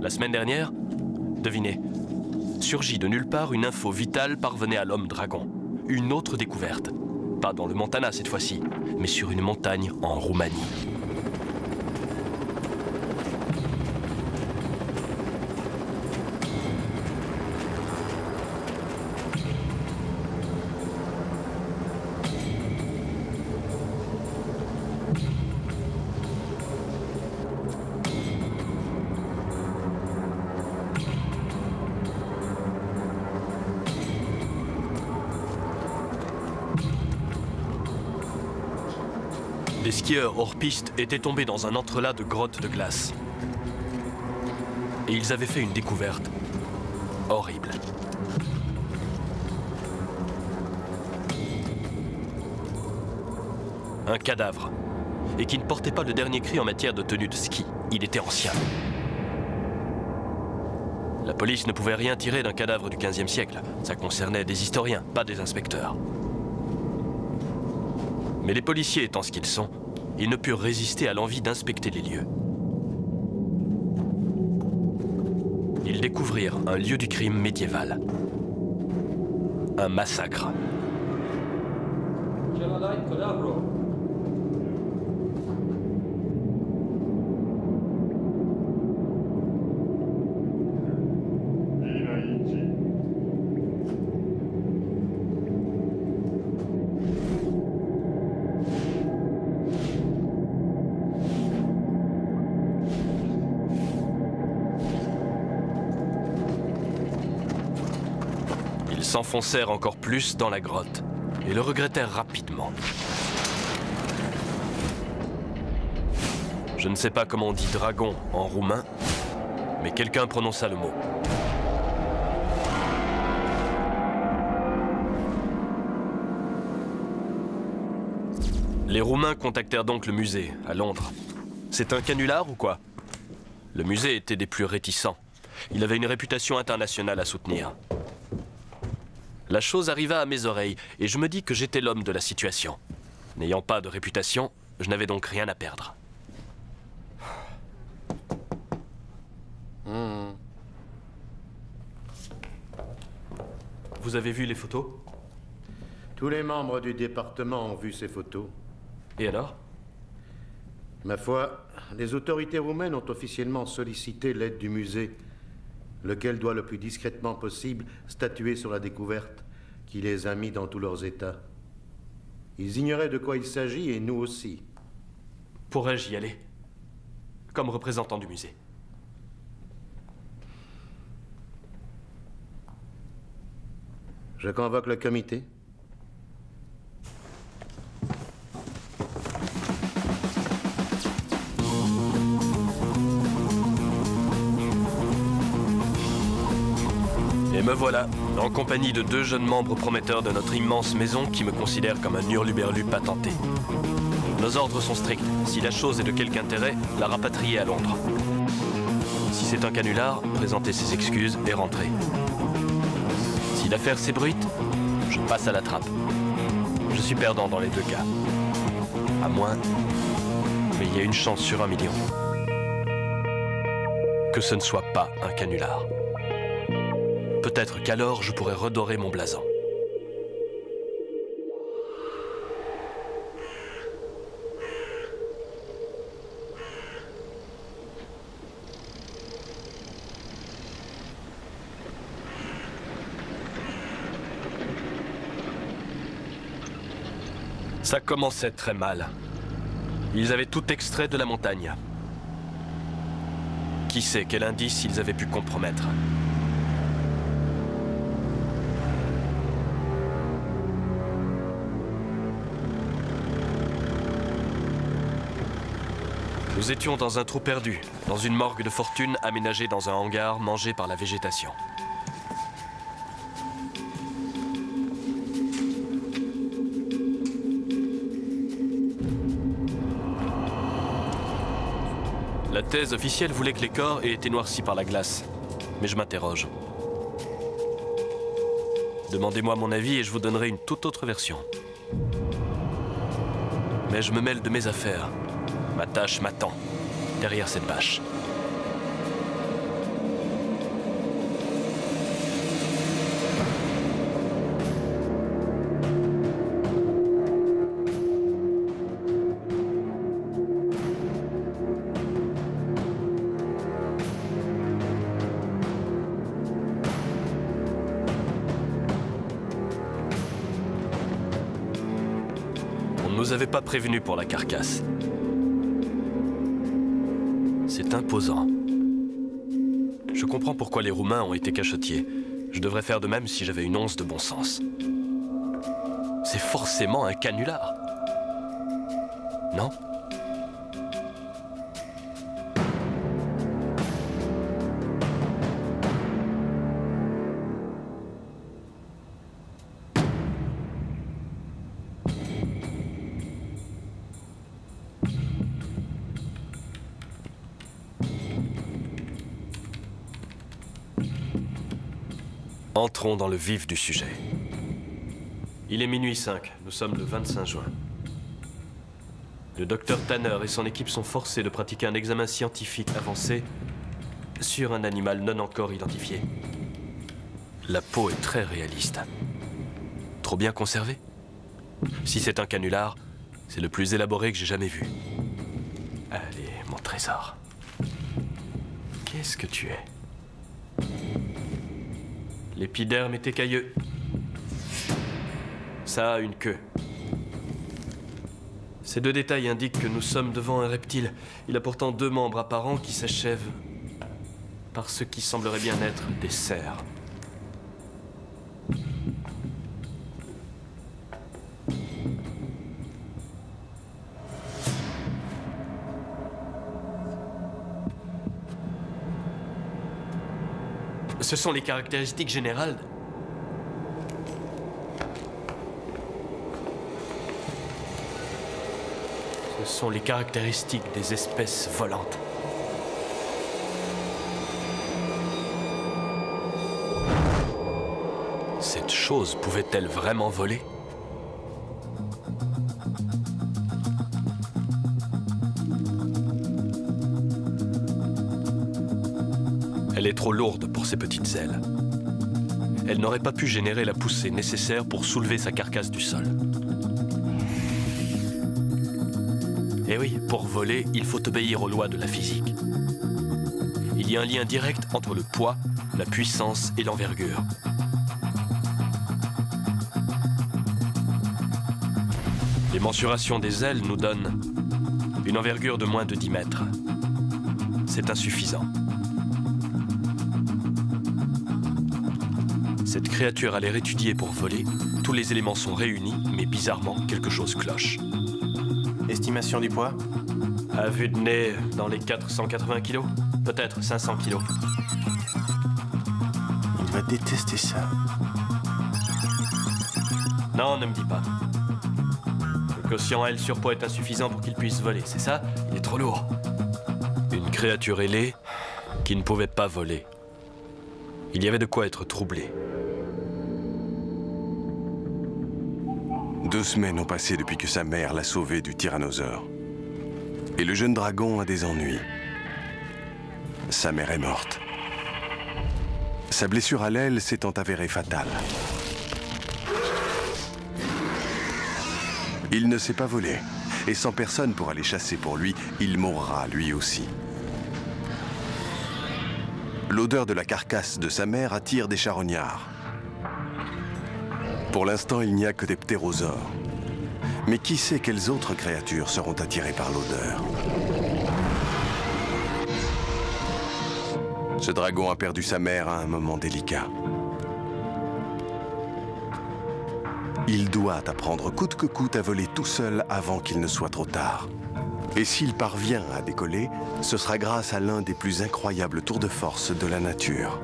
La semaine dernière, devinez, surgit de nulle part une info vitale parvenait à l'homme dragon. Une autre découverte. Pas dans le Montana cette fois-ci, mais sur une montagne en Roumanie. Des skieurs hors piste étaient tombés dans un entrelac de grottes de glace. Et ils avaient fait une découverte horrible. Un cadavre. Et qui ne portait pas le dernier cri en matière de tenue de ski. Il était ancien. La police ne pouvait rien tirer d'un cadavre du XVe siècle. Ça concernait des historiens, pas des inspecteurs. Mais les policiers étant ce qu'ils sont, ils ne purent résister à l'envie d'inspecter les lieux. Ils découvrirent un lieu du crime médiéval. Un massacre. S'enfoncèrent encore plus dans la grotte et le regrettèrent rapidement. Je ne sais pas comment on dit dragon en roumain, mais quelqu'un prononça le mot. Les Roumains contactèrent donc le musée, à Londres. C'est un canular ou quoi? Le musée était des plus réticents. Il avait une réputation internationale à soutenir. La chose arriva à mes oreilles et je me dis que j'étais l'homme de la situation. N'ayant pas de réputation, je n'avais donc rien à perdre. Vous avez vu les photos? Tous les membres du département ont vu ces photos. Et alors? Ma foi, les autorités roumaines ont officiellement sollicité l'aide du musée, lequel doit le plus discrètement possible statuer sur la découverte qui les a mis dans tous leurs états. Ils ignoraient de quoi il s'agit et nous aussi. Pourrais-je y aller? Comme représentant du musée. Je convoque le comité. Et me voilà, en compagnie de 2 jeunes membres prometteurs de notre immense maison qui me considèrent comme un hurluberlu patenté. Nos ordres sont stricts. Si la chose est de quelque intérêt, la rapatrier à Londres. Si c'est un canular, présenter ses excuses et rentrer. Si l'affaire s'ébruite, je passe à la trappe. Je suis perdant dans les 2 cas. À moins, mais il y a une chance sur 1 million, que ce ne soit pas un canular. Peut-être qu'alors je pourrais redorer mon blason. Ça commençait très mal. Ils avaient tout extrait de la montagne. Qui sait quel indice ils avaient pu compromettre? Nous étions dans un trou perdu, dans une morgue de fortune aménagée dans un hangar mangé par la végétation. La thèse officielle voulait que les corps aient été noircis par la glace. Mais je m'interroge. Demandez-moi mon avis et je vous donnerai une toute autre version. Mais je me mêle de mes affaires. Ma tâche m'attend, derrière cette bâche. nous avait pas prévenus pour la carcasse. C'est imposant. Je comprends pourquoi les Roumains ont été cachotiers. Je devrais faire de même si j'avais une once de bon sens. C'est forcément un canular. Non ? Entrons dans le vif du sujet. Il est minuit 5, nous sommes le 25 juin. Le docteur Tanner et son équipe sont forcés de pratiquer un examen scientifique avancé sur un animal non encore identifié. La peau est très réaliste. Trop bien conservée. Si c'est un canular, c'est le plus élaboré que j'ai jamais vu. Allez, mon trésor. Qu'est-ce que tu es ? L'épiderme est écailleux. Ça a une queue. Ces deux détails indiquent que nous sommes devant un reptile. Il a pourtant deux membres apparents qui s'achèvent par ce qui semblerait bien être des cerfs. Ce sont les caractéristiques générales. Ce sont les caractéristiques des espèces volantes. Cette chose pouvait-elle vraiment voler ? Elle est trop lourde pour ses petites ailes. Elle n'aurait pas pu générer la poussée nécessaire pour soulever sa carcasse du sol. Et oui, pour voler, il faut obéir aux lois de la physique. Il y a un lien direct entre le poids, la puissance et l'envergure. Les mensurations des ailes nous donnent une envergure de moins de 10 mètres. C'est insuffisant. Cette créature a l'air étudiée pour voler. Tous les éléments sont réunis, mais bizarrement, quelque chose cloche. Estimation du poids? À vue de nez, dans les 480 kilos. Peut-être 500 kilos. Il va détester ça. Non, ne me dis pas. Le quotient L surpoids est insuffisant pour qu'il puisse voler, c'est ça? Il est trop lourd. Une créature ailée qui ne pouvait pas voler. Il y avait de quoi être troublé. 2 semaines ont passé depuis que sa mère l'a sauvé du tyrannosaure. Et le jeune dragon a des ennuis. Sa mère est morte. Sa blessure à l'aile s'étant avérée fatale. Il ne sait pas voler. Et sans personne pour aller chasser pour lui, il mourra lui aussi. L'odeur de la carcasse de sa mère attire des charognards. Pour l'instant, il n'y a que des ptérosaures. Mais qui sait quelles autres créatures seront attirées par l'odeur? Ce dragon a perdu sa mère à un moment délicat. Il doit apprendre coûte que coûte à voler tout seul avant qu'il ne soit trop tard. Et s'il parvient à décoller, ce sera grâce à l'un des plus incroyables tours de force de la nature.